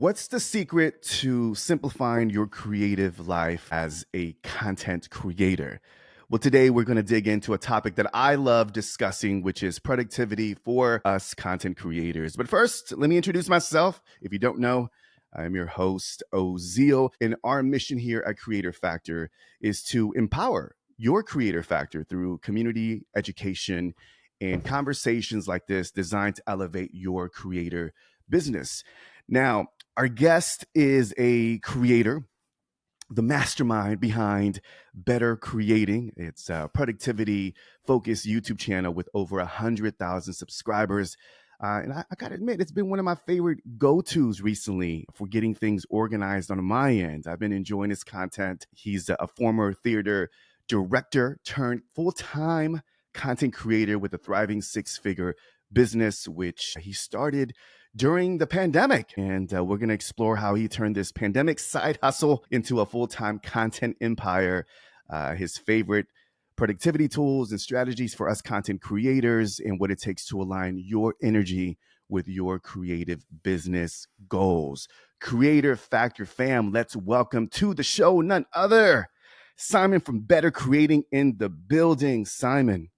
What's the secret to simplifying your creative life as a content creator? Well, today we're going to dig into a topic that I love discussing, which is productivity for us content creators. But first, let me introduce myself. If you don't know, I'm your host, Ozeal, and our mission here at Creator Factor is to empower your creator factor through community education and conversations like this designed to elevate your creator business. Now, our guest is a creator, the mastermind behind Better Creating. It's a productivity-focused YouTube channel with over 100,000 subscribers. And I got to admit, it's been one of my favorite go-tos recently for getting things organized on my end. I've been enjoying his content. He's a former theater director turned full-time content creator with a thriving six-figure business, which he started during the pandemic. And we're going to explore how he turned this pandemic side hustle into a full-time content empire, his favorite productivity tools and strategies for us content creators, and what it takes to align your energy with your creative business goals. Creator Factor fam, let's welcome to the show none other Simon from Better Creating in the building. Simon,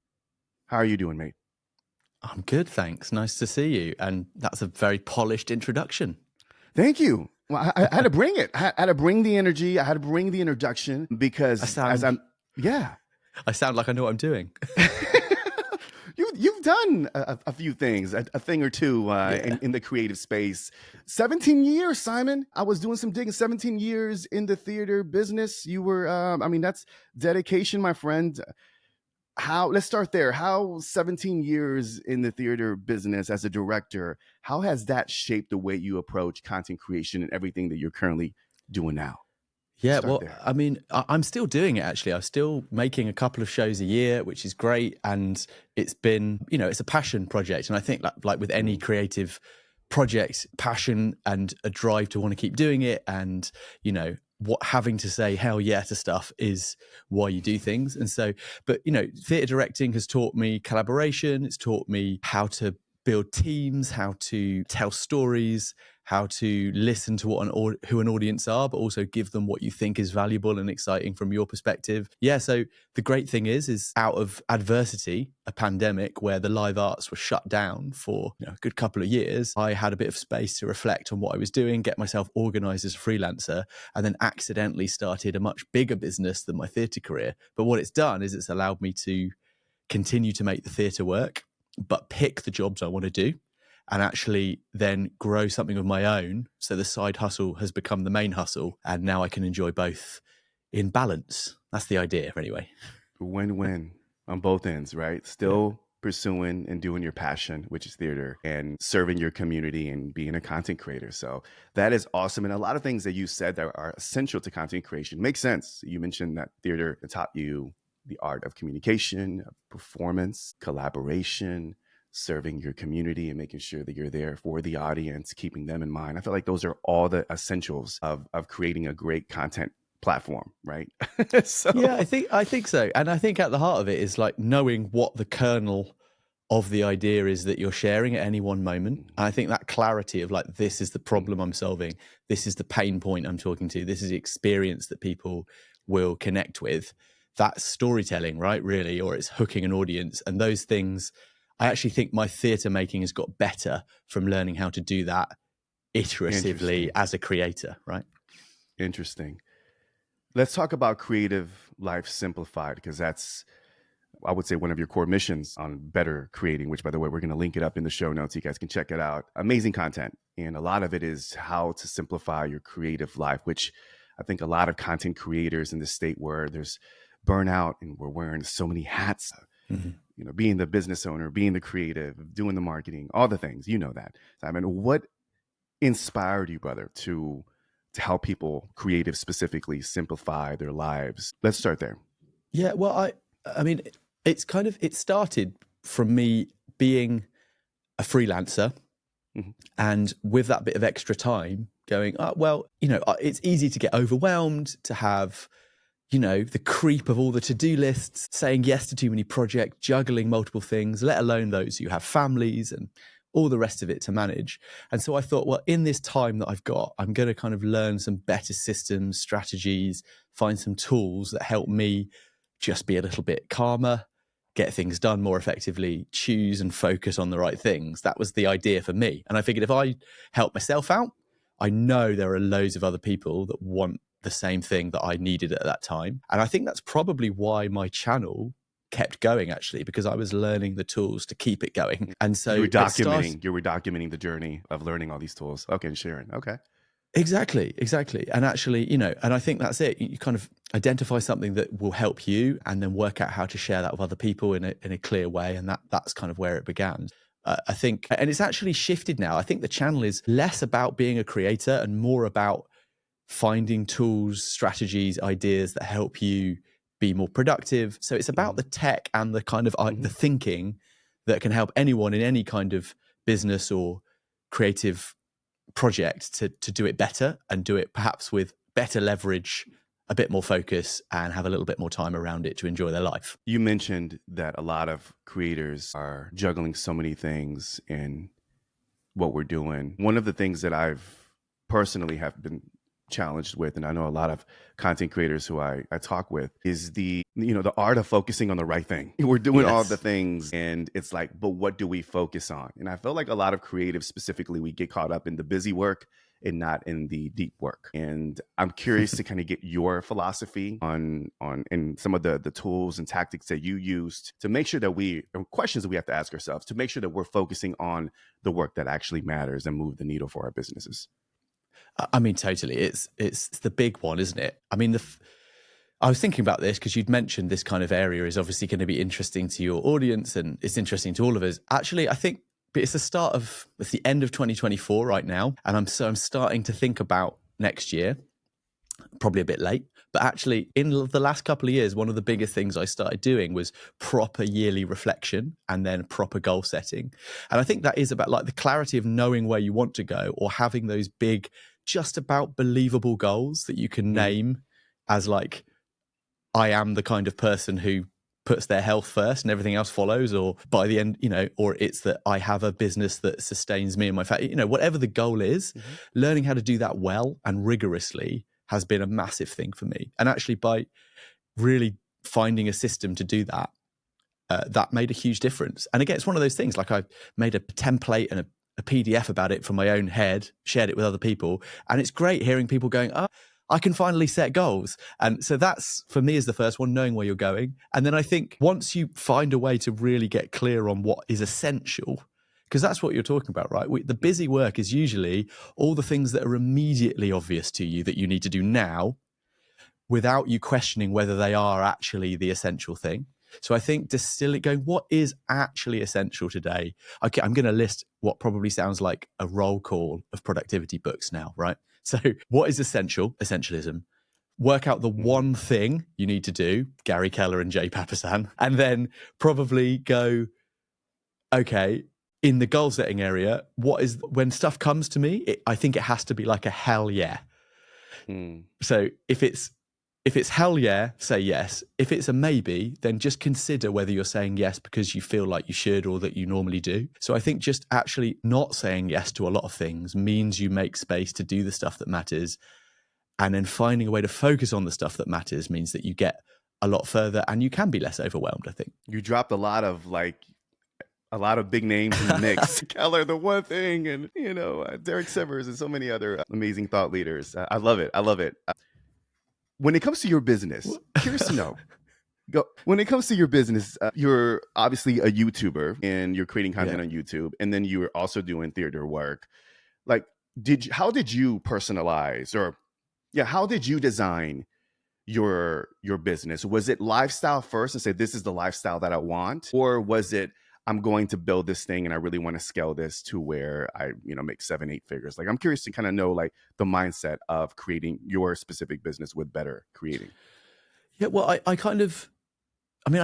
how are you doing, mate? I'm good, thanks. Nice to see you. And that's a very polished introduction. Thank you. Well, I had to bring it. I had to bring the energy. I had to bring the introduction because I sound like I know what I'm doing. You've done a few things, a thing or two in the creative space. 17 years, Simon. I was doing some digging. 17 years in the theater business. You were, that's dedication, my friend. Let's start there. How 17 years in the theater business as a director, how has that shaped the way you approach content creation and everything that you're currently doing now? Yeah, I'm still doing it, actually. I'm still making a couple of shows a year, which is great. And it's been, it's a passion project. And I think like with any creative project, passion and a drive to want to keep doing it and, having to say hell yeah to stuff is why you do things. And so, but theatre directing has taught me collaboration. It's taught me how to build teams, how to tell stories, how to listen to who an audience are, but also give them what you think is valuable and exciting from your perspective. Yeah, so the great thing is out of adversity, a pandemic where the live arts were shut down for a good couple of years, I had a bit of space to reflect on what I was doing, get myself organized as a freelancer, and then accidentally started a much bigger business than my theatre career. But what it's done is it's allowed me to continue to make the theatre work, but pick the jobs I want to do and actually then grow something of my own. So the side hustle has become the main hustle, and now I can enjoy both in balance. That's the idea anyway. Win-win on both ends, right? Still pursuing and doing your passion, which is theater, and serving your community and being a content creator. So that is awesome. And a lot of things that you said that are essential to content creation make sense. You mentioned that theater taught you the art of communication, of performance, collaboration, serving your community and making sure that you're there for the audience, keeping them in mind. I feel like those are all the essentials of creating a great content platform, right? Yeah, I think so. And I think at the heart of it is like knowing what the kernel of the idea is that you're sharing at any one moment. And I think that clarity of like, this is the problem I'm solving, this is the pain point I'm talking to, this is the experience that people will connect with. That's storytelling, right? Really, or it's hooking an audience. And those things, I actually think my theatre making has got better from learning how to do that iteratively as a creator, right? Interesting. Let's talk about Creative Life Simplified, because that's, I would say, one of your core missions on Better Creating, which, by the way, we're going to link it up in the show notes. You guys can check it out. Amazing content. And a lot of it is how to simplify your creative life, which I think a lot of content creators in the state where there's burnout and we're wearing so many hats, being the business owner, being the creative, doing the marketing, all the things, that. Simon, what inspired you, brother, to help people, creative specifically, simplify their lives? Let's start there. Yeah, well, I mean, it started from me being a freelancer and with that bit of extra time going, it's easy to get overwhelmed, to have, the creep of all the to-do lists, saying yes to too many projects, juggling multiple things, let alone those who have families and all the rest of it to manage. And so I thought, well, in this time that I've got, I'm going to kind of learn some better systems, strategies, find some tools that help me just be a little bit calmer, get things done more effectively, choose and focus on the right things. That was the idea for me. And I figured if I help myself out, I know there are loads of other people that want the same thing that I needed at that time. And I think that's probably why my channel kept going, actually, because I was learning the tools to keep it going. And so you were documenting the journey of learning all these tools. Okay, and sharing. Okay. Exactly. And actually, and I think that's it. You kind of identify something that will help you and then work out how to share that with other people in a clear way. And that's kind of where it began. I think, and it's actually shifted now. I think the channel is less about being a creator and more about finding tools, strategies, ideas that help you be more productive. So it's about the tech and the kind of the thinking that can help anyone in any kind of business or creative project to do it better and do it perhaps with better leverage, a bit more focus, and have a little bit more time around it to enjoy their life. You mentioned that a lot of creators are juggling so many things in what we're doing. One of the things that I've personally have been challenged with, and I know a lot of content creators who I talk with, is the art of focusing on the right thing. We're doing all the things and it's like, but what do we focus on? And I feel like a lot of creatives specifically, we get caught up in the busy work and not in the deep work. And I'm curious to kind of get your philosophy on and some of the tools and tactics that you used to make sure that questions that we have to ask ourselves to make sure that we're focusing on the work that actually matters and move the needle for our businesses. I mean, totally. It's the big one, isn't it? I mean, I was thinking about this because you'd mentioned this kind of area is obviously going to be interesting to your audience and it's interesting to all of us. Actually, I think it's the end of 2024 right now. And I'm starting to think about next year, probably a bit late. But actually, in the last couple of years, one of the biggest things I started doing was proper yearly reflection and then proper goal setting. And I think that is about like the clarity of knowing where you want to go or having those big, just about believable goals that you can name as like, I am the kind of person who puts their health first and everything else follows, or by the end, or it's that I have a business that sustains me and my family, whatever the goal is, learning how to do that well and rigorously has been a massive thing for me. And actually by really finding a system to do that, that made a huge difference. And again, it's one of those things, like I made a template and a PDF about it from my own head, shared it with other people. And it's great hearing people going, I can finally set goals. And so that's, for me, is the first one, knowing where you're going. And then I think once you find a way to really get clear on what is essential, because that's what you're talking about, right? The busy work is usually all the things that are immediately obvious to you that you need to do now without you questioning whether they are actually the essential thing. So I think distill it, going, what is actually essential today? Okay, I'm going to list what probably sounds like a roll call of productivity books now, right? So what is essential? Essentialism. Work out the one thing you need to do, Gary Keller and Jay Papasan, and then probably go, okay, in the goal setting area, when stuff comes to me, I think it has to be like a hell yeah. So if it's hell yeah, say yes. If it's a maybe, then just consider whether you're saying yes because you feel like you should or that you normally do. So I think just actually not saying yes to a lot of things means you make space to do the stuff that matters. And then finding a way to focus on the stuff that matters means that you get a lot further and you can be less overwhelmed, I think. You dropped a lot of big names in the mix. Keller, the one thing, and Derek Sivers and so many other amazing thought leaders. I love it. When it comes to your business, curious to know. When it comes to your business, you're obviously a YouTuber and you're creating content on YouTube, and then you were also doing theater work. Like, how did you personalize, or how did you design your business? Was it lifestyle first and say, this is the lifestyle that I want? Or was it, I'm going to build this thing and I really want to scale this to where I, make 7-8 figures? Like, I'm curious to kind of know like the mindset of creating your specific business with Better Creating. Yeah, well, I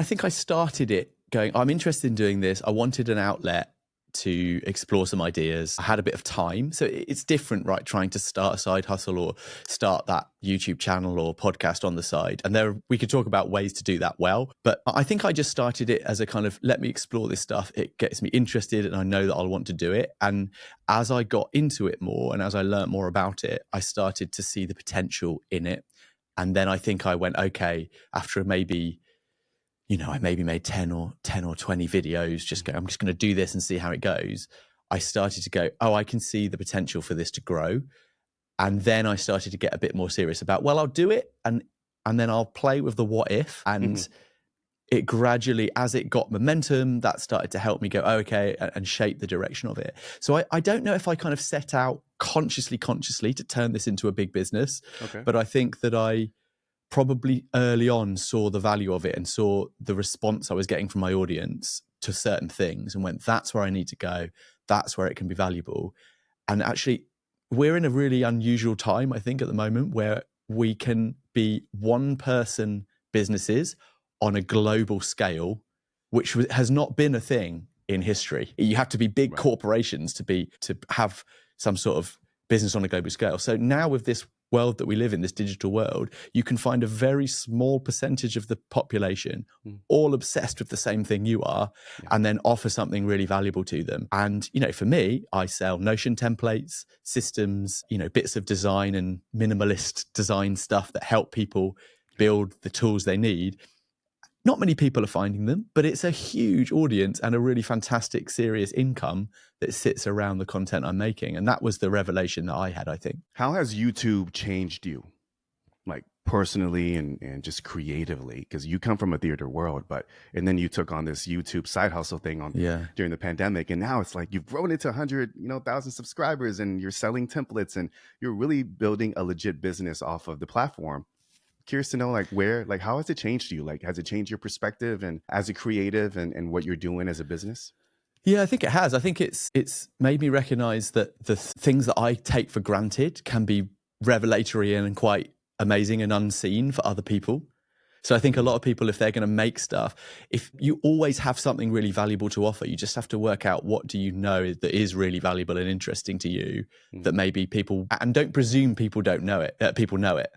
think I started it going, I'm interested in doing this. I wanted an outlet to explore some ideas. I had a bit of time. So it's different, right? Trying to start a side hustle or start that YouTube channel or podcast on the side. And we could talk about ways to do that well. But I think I just started it as a kind of, let me explore this stuff. It gets me interested and I know that I'll want to do it. And as I got into it more and as I learned more about it, I started to see the potential in it. And then I think I went, okay, after maybe, I maybe made 10 or 20 videos, I'm just going to do this and see how it goes. I started to go, I can see the potential for this to grow. And then I started to get a bit more serious about, well, I'll do it. And then I'll play with the what if. And it gradually, as it got momentum, that started to help me go, okay, and shape the direction of it. So I don't know if I kind of set out consciously to turn this into a big business. Okay. But I think that I probably early on saw the value of it and saw the response I was getting from my audience to certain things and went, that's where I need to go. That's where it can be valuable. And actually, we're in a really unusual time, I think, at the moment where we can be one-person businesses on a global scale, which has not been a thing in history. You have to be big corporations to have some sort of business on a global scale. So now with this world that we live in, this digital world, you can find a very small percentage of the population all obsessed with the same thing you are and then offer something really valuable to them. And, for me, I sell Notion templates, systems, bits of design and minimalist design stuff that help people build the tools they need. Not many people are finding them, but it's a huge audience and a really fantastic, serious income that sits around the content I'm making. And that was the revelation that I had, I think. How has YouTube changed you, like personally and just creatively? Because you come from a theater world, and then you took on this YouTube side hustle thing during the pandemic. And now it's like you've grown into 100,000 subscribers and you're selling templates and you're really building a legit business off of the platform. Curious to know how has it changed you? Has it changed your perspective and as a creative and what you're doing as a business? Yeah, I think it has. I think it's made me recognize that the things that I take for granted can be revelatory and quite amazing and unseen for other people. So I think a lot of people, if they're going to make stuff, if you always have something really valuable to offer, you just have to work out what do you know that is really valuable and interesting to you that maybe people, and don't presume people don't know it, people know it.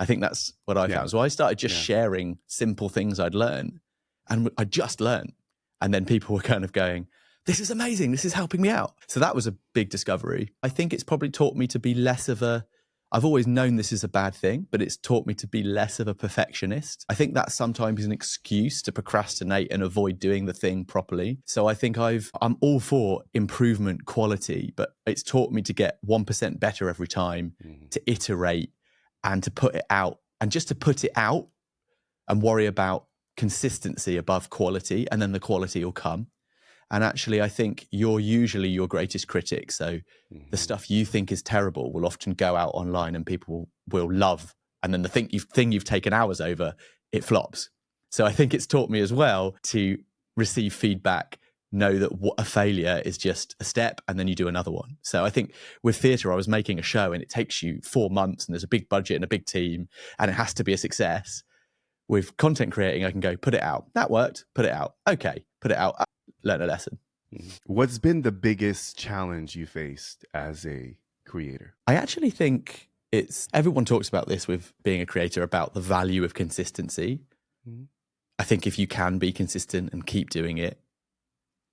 I think that's what I found. So I started just sharing simple things I'd learned and I just learned. And then people were kind of going, this is amazing. This is helping me out. So that was a big discovery. I think it's probably taught me to be less of I've always known this is a bad thing, but it's taught me to be less of a perfectionist. I think that sometimes is an excuse to procrastinate and avoid doing the thing properly. So I think I'm all for improvement, quality, but it's taught me to get 1% better every time, to iterate, and to put it out, and just to put it out and worry about consistency above quality, and then the quality will come. And actually, I think you're usually your greatest critic. So the stuff you think is terrible will often go out online and people will love. And then the thing you've taken hours over, it flops. So I think it's taught me as well to receive feedback, know that a failure is just a step and then you do another one. So I think with theatre, I was making a show and it takes you 4 months and there's a big budget and a big team and it has to be a success. With content creating, I can go, put it out. That worked, put it out. Okay, put it out, learn a lesson. What's been the biggest challenge you faced as a creator? I actually think everyone talks about this with being a creator, about the value of consistency. I think if you can be consistent and keep doing it,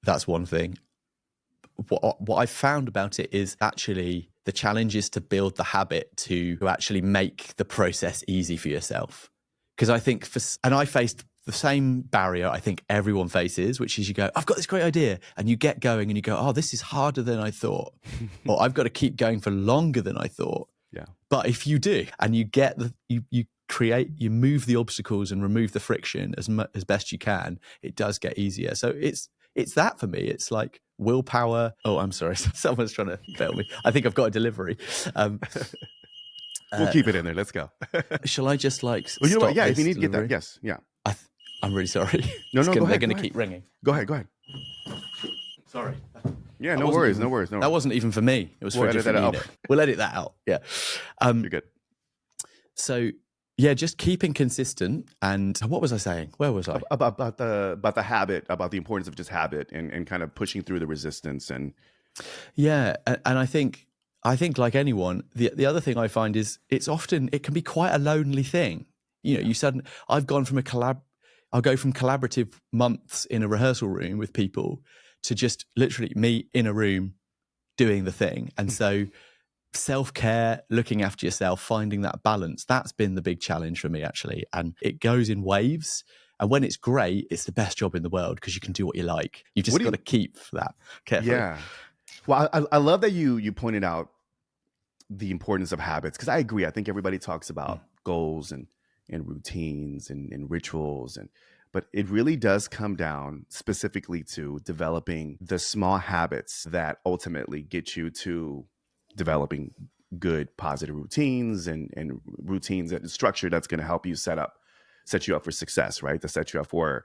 that's one thing. What I've found about it is actually the challenge is to build the habit to actually make the process easy for yourself. Because I think, and I faced the same barrier I think everyone faces, which is you go, I've got this great idea. And you get going and you go, oh, this is harder than I thought. Or I've got to keep going for longer than I thought. Yeah. But if you do, and you get you move the obstacles and remove the friction as best you can, it does get easier. So it's that for me. It's like willpower. Oh, I'm sorry. Someone's trying to fail me. I think I've got a delivery. We'll keep it in there. Let's go. Shall I just well, you know what? Yeah, if you need to get that. Yes. Yeah. I'm really sorry. No, go ahead. They're going to keep ringing. Go ahead. Sorry. Yeah, no worries. That wasn't even for me. It was for a different unit. We'll edit that out. Yeah. You're good. So Yeah, just keeping consistent. And what was I saying? Where was I? About the habit, about the importance of just habit and kind of pushing through the resistance. And Yeah, and I think like anyone, the other thing I find is it can be quite a lonely thing. You know, I've gone from I'll go from collaborative months in a rehearsal room with people to just literally me in a room doing the thing. And so self-care, looking after yourself, finding that balance, that's been the big challenge for me actually. And it goes in waves. And when it's great, it's the best job in the world because you can do what you like. You've just got to keep that carefully. yeah. Well, I love that you pointed out the importance of habits, because I agree. I think everybody talks about goals and routines and rituals, but it really does come down specifically to developing the small habits that ultimately get you to developing good positive routines and routines and structure that's going to help you set you up for success, right? To set you up for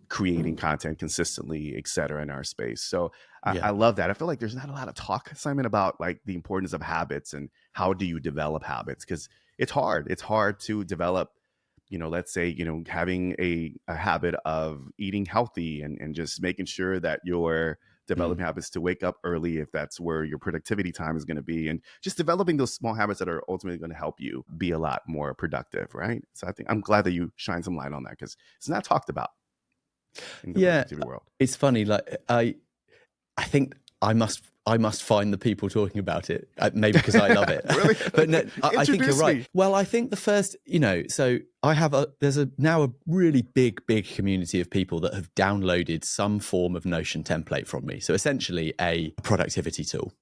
creating content consistently, et cetera, in our space. So I love that. I feel like there's not a lot of talk, Simon, about like the importance of habits and how do you develop habits, because it's hard. It's hard to develop, let's say, having a habit of eating healthy and just making sure that you're developing habits to wake up early if that's where your productivity time is going to be, and just developing those small habits that are ultimately going to help you be a lot more productive, right? So I think I'm glad that you shine some light on that, because it's not talked about in the productivity world. It's funny. Like I think I must find the people talking about it, maybe because I love it. Really? But no, I think you're right. Me. Well, I think the first, so there's now a really big community of people that have downloaded some form of Notion template from me. So essentially a productivity tool.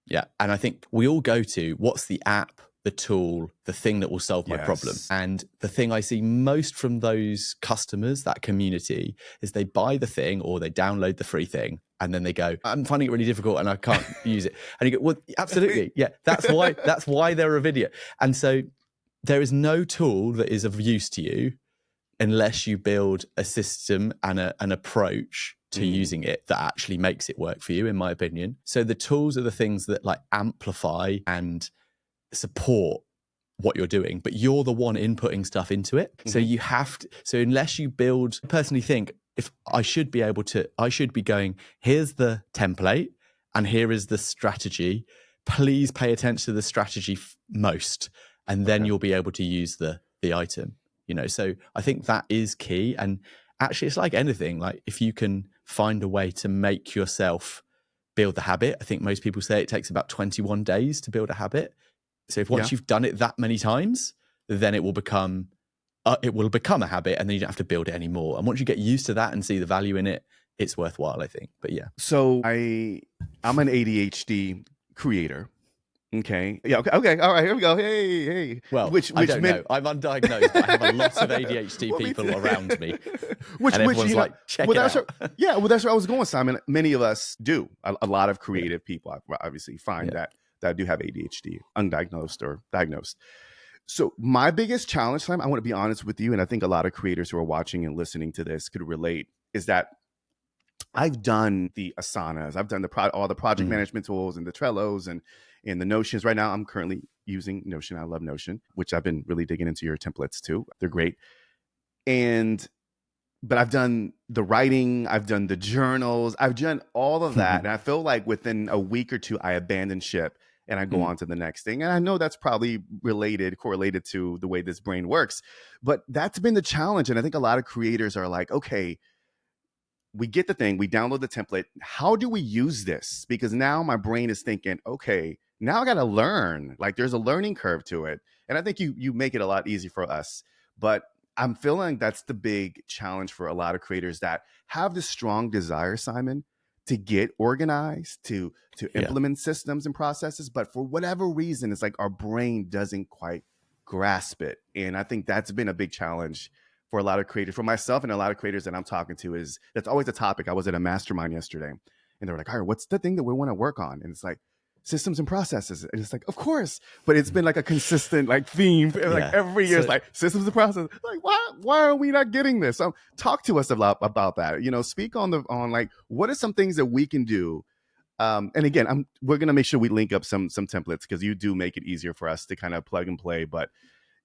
Yeah. And I think we all go to what's the app, the tool, the thing that will solve my problem. And the thing I see most from those customers, that community, is they buy the thing or they download the free thing and then they go, I'm finding it really difficult and I can't use it. And you go, well, absolutely. Yeah, that's why they're a video. And so there is no tool that is of use to you unless you build a system and an approach to using it that actually makes it work for you, in my opinion. So the tools are the things that like amplify and support what you're doing, but you're the one inputting stuff into it. So you have to, so unless you build, I personally think if I should be going, here's the template and here is the strategy. Please pay attention to the strategy most, and then you'll be able to use the item, So I think that is key. And actually it's like anything, like if you can find a way to make yourself build the habit, I think most people say it takes about 21 days to build a habit. So if once you've done it that many times, then it will become a habit, and then you don't have to build it anymore. And once you get used to that and see the value in it, it's worthwhile, I think. But yeah. So I'm an ADHD creator. Okay. Yeah. Okay. All right. Here we go. Hey. Well, which I don't know. I'm undiagnosed, but I have a lot of ADHD people around me. And everyone's like, check it out. Well, that's where I was going, Simon. Many of us do. A lot of creative people, obviously, find that do have ADHD, undiagnosed or diagnosed. So my biggest challenge, Simon, I want to be honest with you, and I think a lot of creators who are watching and listening to this could relate, is that I've done the Asanas, I've done all the project management tools and the Trellos and the Notions. Right now, I'm currently using Notion. I love Notion, which I've been really digging into your templates too. They're great. But I've done the writing, I've done the journals, I've done all of that. And I feel like within a week or two, I abandon ship and I go on to the next thing. And I know that's probably correlated to the way this brain works. But that's been the challenge. And I think a lot of creators are like, okay, we get the thing, we download the template. How do we use this? Because now my brain is thinking, okay, now I got to learn. Like there's a learning curve to it. And I think you make it a lot easier for us. But I'm feeling that's the big challenge for a lot of creators that have this strong desire, Simon, to get organized, to implement systems and processes. But for whatever reason, it's like our brain doesn't quite grasp it. And I think that's been a big challenge for a lot of creators, for myself and a lot of creators that I'm talking to. Is that's always a topic. I was at a mastermind yesterday and they were like, all right, what's the thing that we want to work on? And it's like, systems and processes. And it's like, of course, but it's been like a consistent like theme. Like every year, it's like systems and processes. Like, why are we not getting this? Talk to us about that. Speak on like, what are some things that we can do? And again, we're going to make sure we link up some templates, because you do make it easier for us to kind of plug and play. But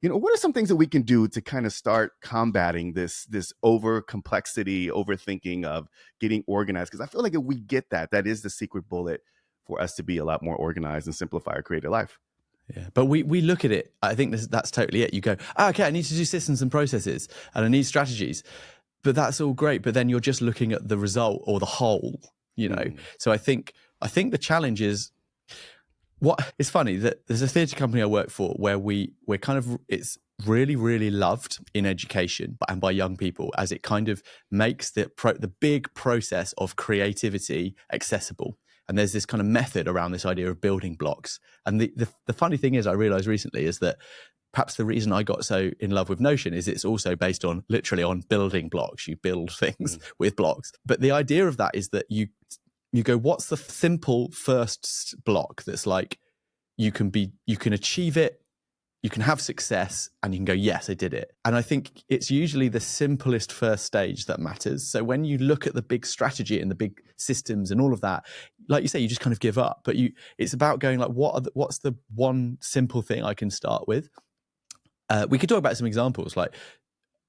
What are some things that we can do to kind of start combating this over complexity, overthinking of getting organized? Because I feel like if we get that is the secret bullet for us to be a lot more organized and simplify our creative life. Yeah, but we look at it. I think that's totally it. You go, okay, I need to do systems and processes, and I need strategies, but that's all great. But then you're just looking at the result or the whole, So I think the challenge is, it's funny that there's a theatre company I work for where it's really, really loved in education and by young people, as it kind of makes the big process of creativity accessible. And there's this kind of method around this idea of building blocks. And the funny thing is, I realized recently, is that perhaps the reason I got so in love with Notion is it's also based on literally on building blocks. You build things with blocks. But the idea of that is that you go, what's the simple first block that's like, you can achieve it, you can have success, and you can go, yes, I did it. And I think it's usually the simplest first stage that matters. So when you look at the big strategy and the big systems and all of that, like you say, you just kind of give up. But it's about going like, what's the one simple thing I can start with? We could talk about some examples. Like,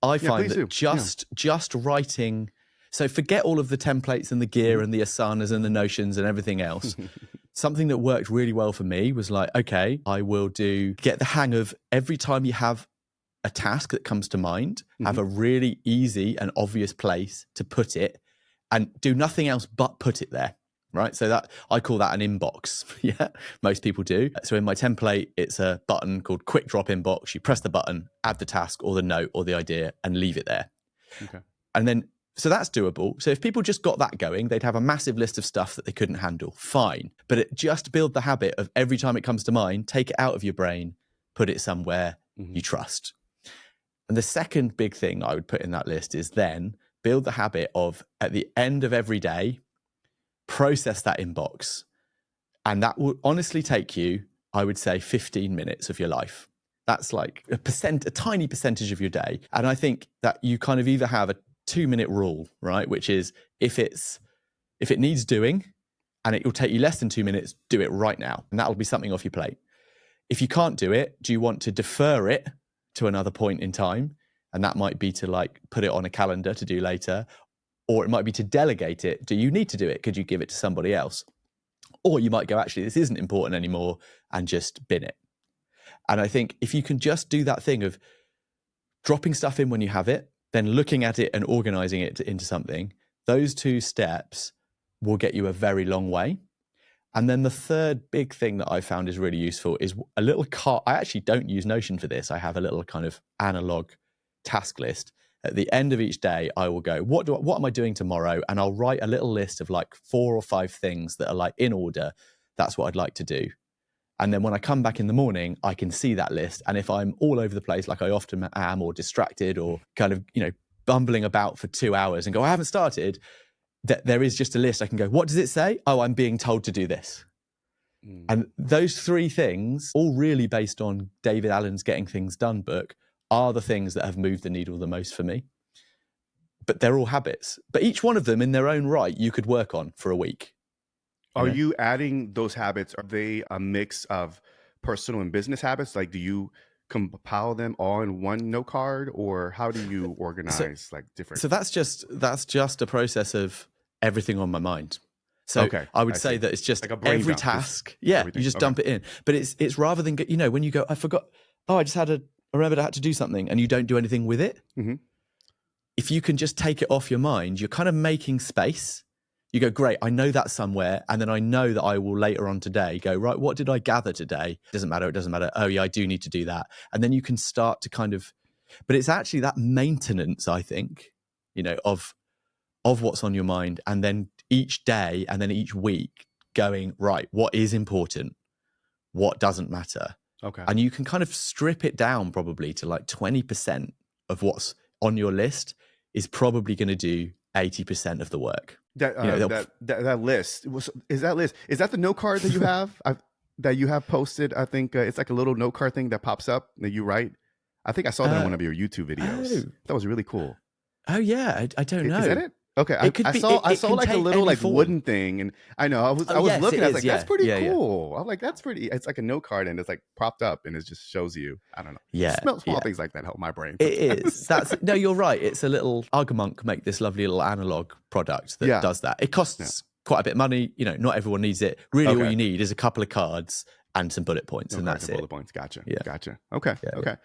I find that just writing. So forget all of the templates and the gear and the Asanas and the Notions and everything else. Something that worked really well for me was like, okay, I will get the hang of every time you have a task that comes to mind, have a really easy and obvious place to put it and do nothing else but put it there. Right. So that I call that an inbox. Yeah. Most people do. So in my template, it's a button called quick drop inbox. You press the button, add the task or the note or the idea and leave it there. Okay. And then, so that's doable. So if people just got that going, they'd have a massive list of stuff that they couldn't handle. Fine. But just build the habit of every time it comes to mind, take it out of your brain, put it somewhere you trust. And the second big thing I would put in that list is then build the habit of, at the end of every day, process that inbox. And that will honestly take you, I would say, 15 minutes of your life. That's like a tiny percentage of your day. And I think that you kind of either have a 2-minute rule, right? Which is if it needs doing and it will take you less than 2 minutes, do it right now. And that'll be something off your plate. If you can't do it, do you want to defer it to another point in time? And that might be to like put it on a calendar to do later, or it might be to delegate it. Do you need to do it? Could you give it to somebody else? Or you might go, actually, this isn't important anymore, and just bin it. And I think if you can just do that thing of dropping stuff in when you have it, then looking at it and organizing it into something, those 2 steps will get you a very long way. And then the third big thing that I found is really useful is a little card. I actually don't use Notion for this. I have a little kind of analog task list. At the end of each day, I will go, what am I doing tomorrow? And I'll write a little list of like 4 or 5 things that are like in order. That's what I'd like to do. And then when I come back in the morning, I can see that list. And if I'm all over the place, like I often am, or distracted, or kind of, bumbling about for 2 hours and go, I haven't started, that there is just a list. I can go, what does it say? Oh, I'm being told to do this. And those 3 things, all really based on David Allen's Getting Things Done book, are the things that have moved the needle the most for me. But they're all habits. But each one of them in their own right, you could work on for a week. Are you adding those habits? Are they a mix of personal and business habits? Like, do you compile them all in one note card, or how do you organize different? So that's just a process of everything on my mind. So okay, I would say that it's just like every task. You just dump it in. But it's rather than, when you go, I forgot, I remembered I had to do something, and you don't do anything with it. Mm-hmm. If you can just take it off your mind, you're kind of making space. You go, great, I know that somewhere. And then I know that I will later on today go, right, what did I gather today? It doesn't matter. Oh yeah, I do need to do that. And then you can start to kind of, but it's actually that maintenance, I think, of what's on your mind. And then each day and then each week going, right, what is important? What doesn't matter? Okay. And you can kind of strip it down probably to like 20% of what's on your list is probably going to do 80% of the work. That list is that the note card that you have that you have posted? I think it's like a little note card thing that pops up that you write. I think I saw that in one of your YouTube videos. That was really cool. Oh yeah, I don't know. Is that it? Okay, It could be. I It saw can like a take little any like form. wooden thing, and I know I was Yes, it looking. I was is. like, that's Yeah, pretty yeah, yeah. cool. I'm like, that's pretty. It's like a note card, and it's like propped up, and it just shows you. I don't know. Yeah, Small yeah. things like that help my brain It is. sometimes. That's no. You're right. It's a little Argamunk make this lovely little analog product that Yeah. does that. It Yeah. costs quite a bit of money. You know, not everyone needs it. Really, all Okay. you need is a couple of cards and some bullet points, No and cards that's and it. bullet points. Gotcha. Yeah. Gotcha. Okay. Yeah, Okay.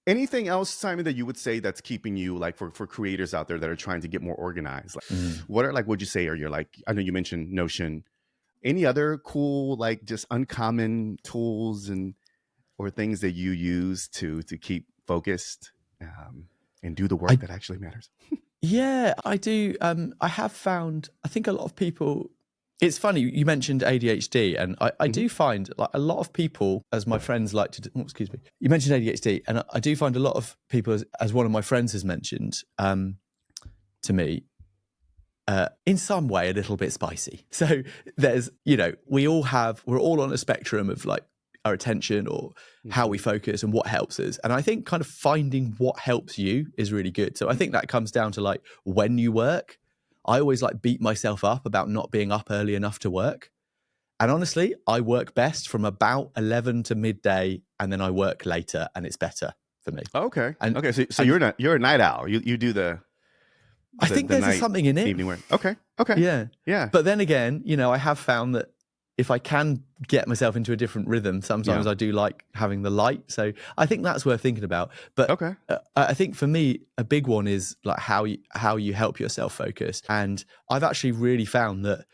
Anything else, Simon, that you would say that's keeping you like for creators out there that are trying to get more organized? Like, what are like? Would you say? Or you're like? I know you mentioned Notion. Any other cool like just uncommon tools and or things that you use to keep focused and do the work that actually matters? Yeah, I do. I have found. I think a lot of people. It's funny you mentioned ADHD, and I do find like a lot of people, as my friends like to. Excuse me. You mentioned ADHD, and I do find a lot of people, as one of my friends has mentioned to me, in some way a little bit spicy. So there's, we're all on a spectrum of like our attention or how we focus and what helps us. And I think kind of finding what helps you is really good. So I think that comes down to like when you work. I always like beat myself up about not being up early enough to work. And honestly, I work best from about 11 to midday, and then I work later, and it's better for me. Okay. And So you're a night owl. You do I think there's something in it. Evening work. Okay. Yeah. Yeah. But then again, I have found that if I can get myself into a different rhythm, sometimes I do like having the light. So I think that's worth thinking about. But I think for me, a big one is like how you help yourself focus. And I've actually really found that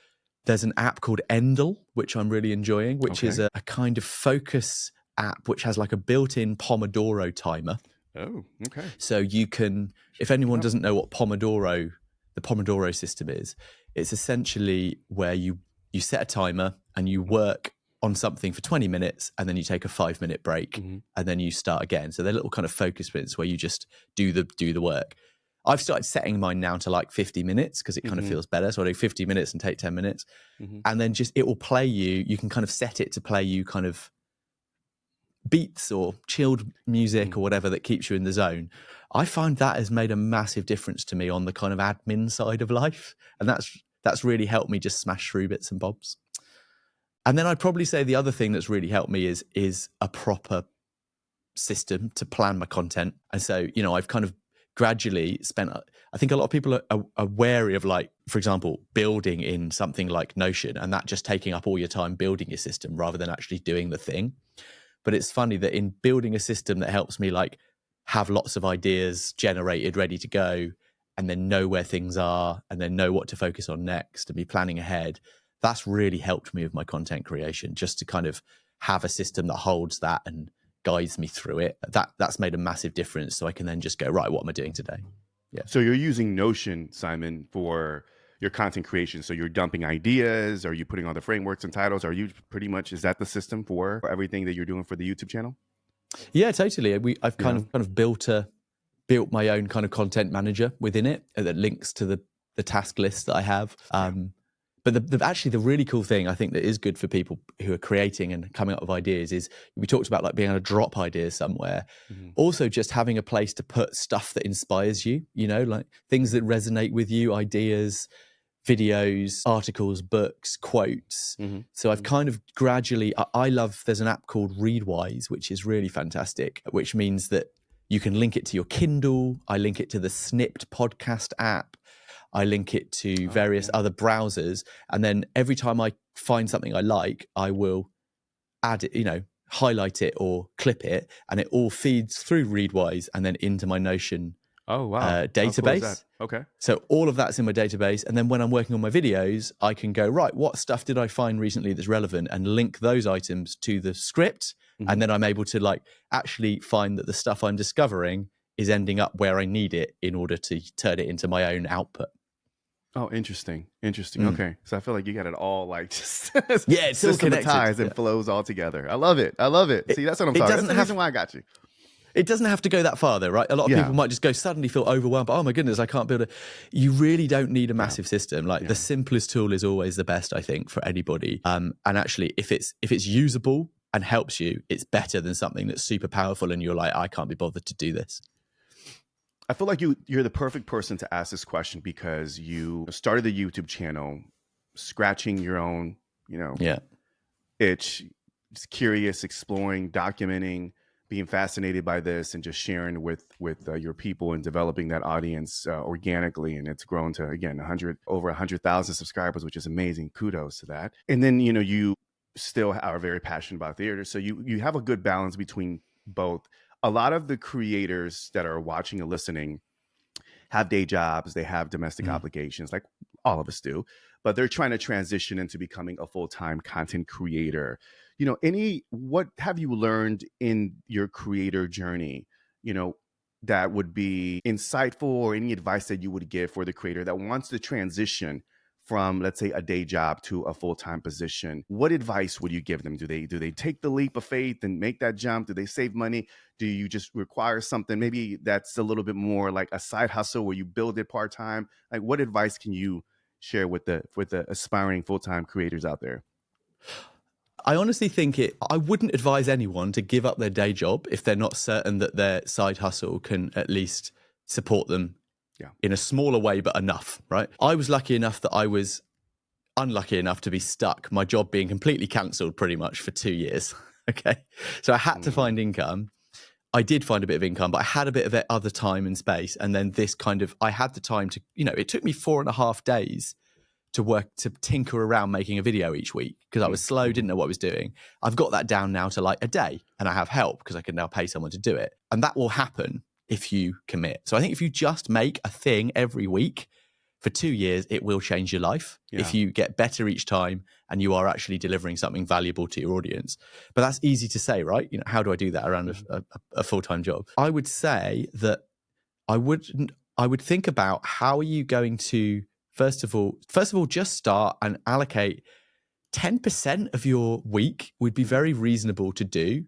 there's an app called Endel, which I'm really enjoying, which is a kind of focus app, which has like a built-in Pomodoro timer. Oh, okay. So you can, if anyone doesn't know what the Pomodoro system is, it's essentially where you set a timer and you work on something for 20 minutes and then you take a 5-minute break and then you start again. So they're little kind of focus minutes where you just do the work. I've started setting mine now to like 50 minutes because it kind of feels better. So I do 50 minutes and take 10 minutes and then it will play you can kind of set it to play you kind of beats or chilled music or whatever that keeps you in the zone. I find that has made a massive difference to me on the kind of admin side of life. And that's really helped me just smash through bits and bobs. And then I'd probably say the other thing that's really helped me is a proper system to plan my content. And so, I've kind of gradually spent, I think a lot of people are wary of like, for example, building in something like Notion and that just taking up all your time building your system rather than actually doing the thing. But it's funny that in building a system that helps me like have lots of ideas generated, ready to go, and then know where things are and then know what to focus on next and be planning ahead, that's really helped me with my content creation, just to kind of have a system that holds that and guides me through it. That's made a massive difference. So I can then just go, right, what am I doing today? Yeah. So you're using Notion, Simon, for your content creation. So you're dumping ideas. Are you putting all the frameworks and titles? Are you pretty much, is that the system for everything that you're doing for the YouTube channel? Yeah, totally. I've kind of built my own kind of content manager within it that links to the task list that I have. But actually the really cool thing I think that is good for people who are creating and coming up with ideas is we talked about like being able to drop ideas somewhere. Also just having a place to put stuff that inspires you, like things that resonate with you, ideas, videos, articles, books, quotes. So I've kind of gradually, there's an app called Readwise, which is really fantastic, which means that you can link it to your Kindle. I link it to the Snipped podcast app. I link it to various other browsers. And then every time I find something I like, I will add it, highlight it or clip it. And it all feeds through Readwise and then into my Notion database. How cool is that? Okay. So all of that's in my database. And then when I'm working on my videos, I can go, right, what stuff did I find recently that's relevant and link those items to the script. And then I'm able to like actually find that the stuff I'm discovering is ending up where I need it in order to turn it into my own output. Oh, interesting. Okay. So I feel like you got it all like just it's systematized and flows all together. I love it. See, that's what I'm talking about. That's the reason why I got you. It doesn't have to go that far though, right? A lot of people might just go suddenly feel overwhelmed. Oh my goodness, I can't build you really don't need a massive system. Like the simplest tool is always the best, I think, for anybody. And actually if it's usable and helps you, it's better than something that's super powerful and you're like, I can't be bothered to do this. I feel like you're the perfect person to ask this question because you started the YouTube channel scratching your own, Yeah. itch, just curious, exploring, documenting, being fascinated by this, and just sharing with your people and developing that audience organically. And it's grown to, again, over 100,000 subscribers, which is amazing. Kudos to that. And then you still are very passionate about theater, so you have a good balance between both. A lot of the creators that are watching and listening have day jobs, they have domestic obligations, like all of us do, but they're trying to transition into becoming a full-time content creator. What have you learned in your creator journey, that would be insightful, or any advice that you would give for the creator that wants to transition from, let's say, a day job to a full-time position? What advice would you give them? Do they take the leap of faith and make that jump? Do they save money? Do you just require something maybe that's a little bit more like a side hustle where you build it part-time? Like, what advice can you share with the aspiring full-time creators out there? I honestly think I wouldn't advise anyone to give up their day job if they're not certain that their side hustle can at least support them Yeah. in a smaller way, but enough, right? I was lucky enough that I was unlucky enough to be stuck, my job being completely cancelled pretty much for 2 years. Okay. So I had to find income. I did find a bit of income, but I had a bit of other time and space. And then I had the time to, it took me 4.5 days to tinker around making a video each week because I was slow, didn't know what I was doing. I've got that down now to like a day, and I have help because I can now pay someone to do it. And that will happen if you commit. So I think if you just make a thing every week for 2 years, it will change your life. Yeah. If you get better each time and you are actually delivering something valuable to your audience. But that's easy to say, right? How do I do that around a full-time job? I would say that I would think about how are you going to First of all, just start and allocate 10% of your week would be very reasonable to do,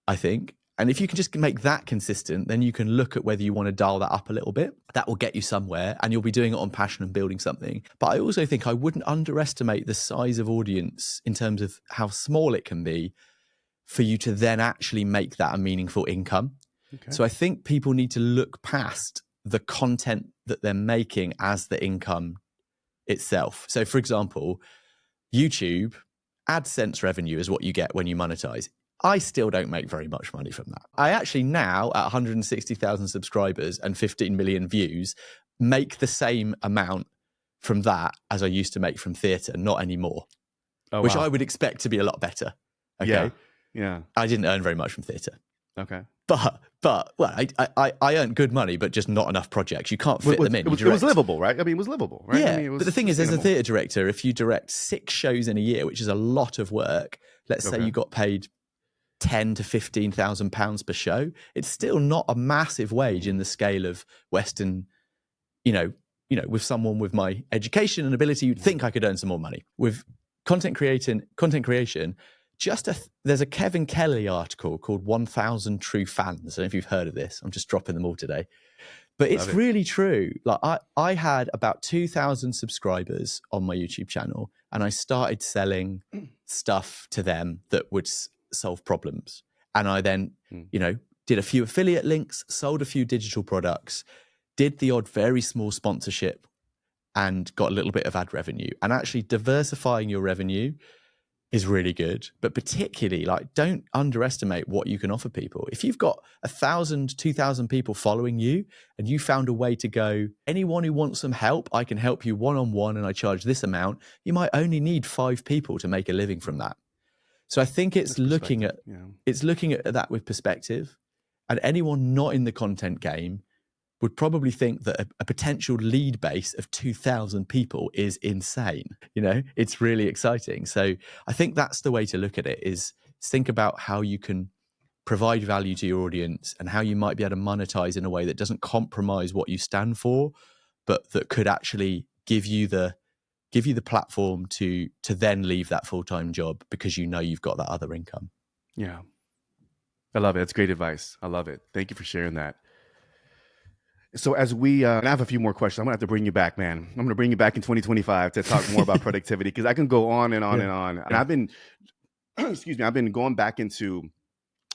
I think. And if you can just make that consistent, then you can look at whether you want to dial that up a little bit. That will get you somewhere, and you'll be doing it on passion and building something. But I also think I wouldn't underestimate the size of audience in terms of how small it can be for you to then actually make that a meaningful income. Okay. So I think people need to look past the content that they're making as the income itself. So for example, YouTube, AdSense revenue is what you get when you monetize. I still don't make very much money from that. I actually now, at 160,000 subscribers and 15 million views, make the same amount from that as I used to make from theatre, not anymore, which I would expect to be a lot better. Okay. Yeah. I didn't earn very much from theatre. Okay. But well, I earned good money, but just not enough projects. You can't fit them in. It was livable, right? I mean, it was livable, right? Yeah. I mean, but the thing is, as a theatre director, if you direct 6 shows in a year, which is a lot of work, let's say you got paid £10,000 to £15,000 per show, it's still not a massive wage in the scale of Western, with someone with my education and ability, you'd think I could earn some more money. With content creation, there's a Kevin Kelly article called 1,000 True Fans. I don't know if you've heard of this. I'm just dropping them all today. But it's really true. Like I had about 2,000 subscribers on my YouTube channel, and I started selling stuff to them that would solve problems. And I then, did a few affiliate links, sold a few digital products, did the odd very small sponsorship, and got a little bit of ad revenue. And actually diversifying your revenue is really good, but particularly don't underestimate what you can offer people. If you've got 1,000, 2,000 people following you and you found a way to go, anyone who wants some help, I can help you one-on-one and I charge this amount, you might only need 5 people to make a living from that. So I think it's looking at that with perspective, and anyone not in the content game would probably think that a potential lead base of 2,000 people is insane. It's really exciting. So I think that's the way to look at it, is think about how you can provide value to your audience and how you might be able to monetize in a way that doesn't compromise what you stand for, but that could actually give you the platform to then leave that full-time job because you've got that other income. Yeah. I love it. That's great advice. I love it. Thank you for sharing that. So as we, and I have a few more questions. I'm gonna have to bring you back, man. I'm gonna bring you back in 2025 to talk more about productivity, because I can go on and on and on. And I've been, I've been going back into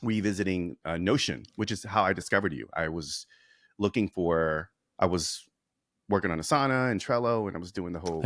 revisiting Notion, which is how I discovered you. I was looking for, I was working on Asana and Trello, and I was doing the whole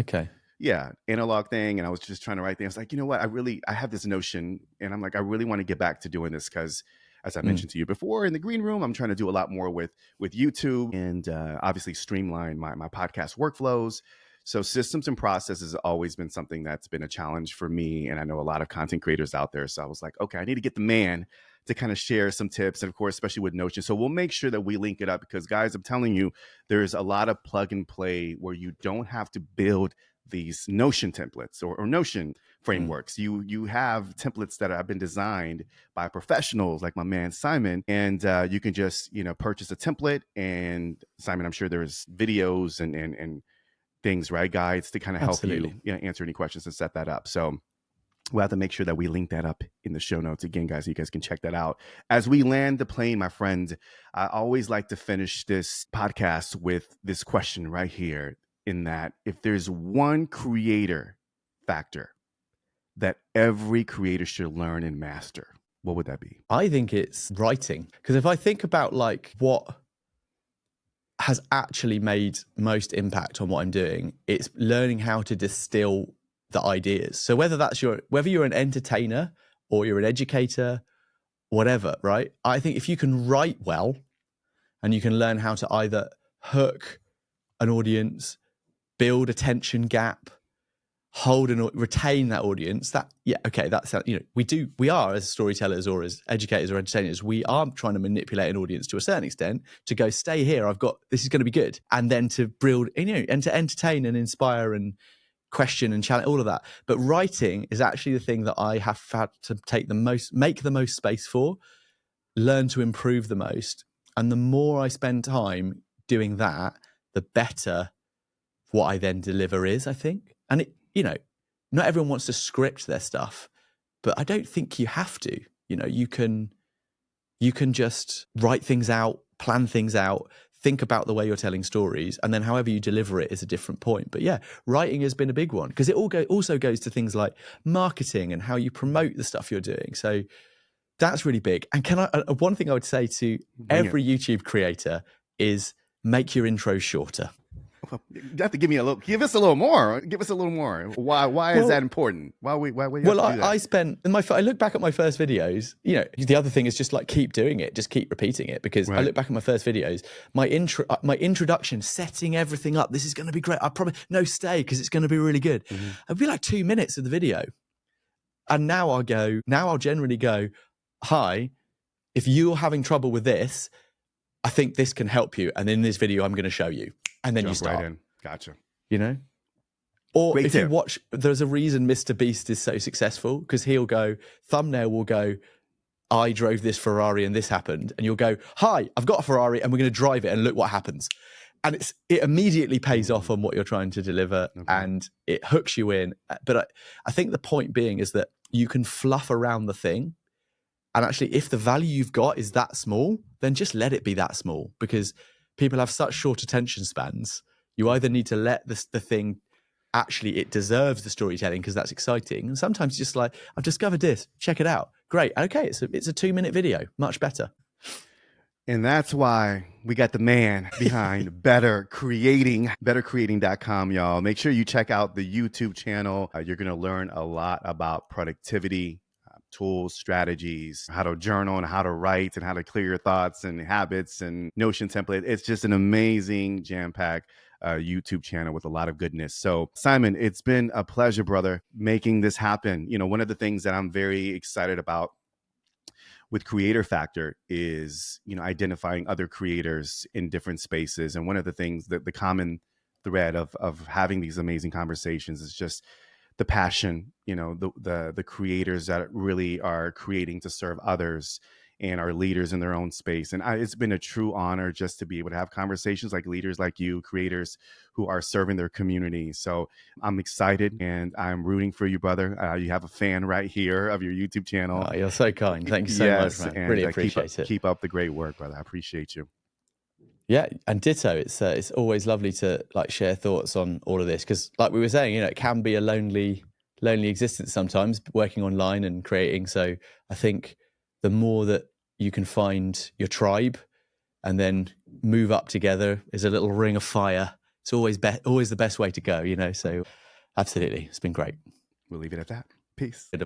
analog thing, and I was just trying to write things. Like, you know what, I have this notion, and I'm like, I really want to get back to doing this, because as I mentioned to you before, in the green room, I'm trying to do a lot more with YouTube, and obviously streamline my podcast workflows. So systems and processes has always been something that's been a challenge for me, and I know a lot of content creators out there. So I was like, okay, I need to get the man to kind of share some tips, and of course, especially with Notion. So we'll make sure that we link it up, because guys, I'm telling you, there's a lot of plug and play where you don't have to build these Notion templates or Notion frameworks. You have templates that have been designed by professionals like my man Simon, and you can just purchase a template. And Simon, I'm sure there's videos and things, right, guides to kind of help you answer any questions and set that up. So we'll have to make sure that we link that up in the show notes again, guys, so you guys can check that out. As we land the plane, my friend, I always like to finish this podcast with this question right here, in that if there's one creator factor that every creator should learn and master, what would that be? I think it's writing. Because if I think about like what has actually made most impact on what I'm doing, it's learning how to distill the ideas. So whether you're an entertainer or you're an educator, whatever, right? I think if you can write well and you can learn how to either hook an audience, build a tension gap, retain that audience, we are, as storytellers or as educators or entertainers, we are trying to manipulate an audience to a certain extent to go, stay here, this is going to be good. And then to build, and to entertain and inspire and question and challenge, all of that. But writing is actually the thing that I have had to make the most space for, learn to improve the most. And the more I spend time doing that, the better what I then deliver is, I think. And not everyone wants to script their stuff, but I don't think you have to. You can just write things out, plan things out, think about the way you're telling stories, and then however you deliver it is a different point. But yeah, writing has been a big one, because it also goes to things like marketing and how you promote the stuff you're doing. So that's really big. And one thing I would say to every YouTube creator is make your intro shorter. You have to give us a little more. Give us a little more. Why is that important? Why we have to do that? I look back at my first videos, the other thing is just like keep doing it, just keep repeating it, because I look back at my first videos, my introduction, setting everything up, this is going to be great, I promise, no, stay, because it's going to be really good. It'd be like 2 minutes of the video. And now I'll generally go, hi, if you're having trouble with this, I think this can help you. And in this video, I'm going to show you. And then you start. Right in. Gotcha. Or Great if tip. you watch, there's a reason Mr. Beast is so successful, because thumbnail will go, I drove this Ferrari and this happened. And you'll go, hi, I've got a Ferrari and we're going to drive it and look what happens. And it immediately pays off on what you're trying to deliver, and it hooks you in. But I think the point being is that you can fluff around the thing. And actually, if the value you've got is that small, then just let it be that small, because people have such short attention spans. You either need to let the thing, actually, it deserves the storytelling because that's exciting. And sometimes just like, I've discovered this, check it out. Great. Okay, it's a 2-minute video, much better. And that's why we got the man behind bettercreating.com, y'all. Make sure you check out the YouTube channel. You're going to learn a lot about productivity, tools, strategies, how to journal and how to write and how to clear your thoughts and habits and Notion template. It's just an amazing jam-packed YouTube channel with a lot of goodness. So Simon, it's been a pleasure, brother, making this happen. One of the things that I'm very excited about with Creator Factor is, identifying other creators in different spaces. And one of the things that the common thread of having these amazing conversations is just the passion, the creators that really are creating to serve others and are leaders in their own space. And it's been a true honor just to be able to have conversations like leaders like you, creators who are serving their community. So I'm excited and I'm rooting for you, brother. You have a fan right here of your YouTube channel. Oh, you're so kind. Thank you so much, man. And really appreciate it. Keep up the great work, brother. I appreciate you. Yeah, and ditto. It's always lovely to share thoughts on all of this, because like we were saying, it can be a lonely existence sometimes, working online and creating. So I think the more that you can find your tribe and then move up together is a little ring of fire. It's always the best way to go, you know. So absolutely, it's been great. We'll leave it at that. Peace.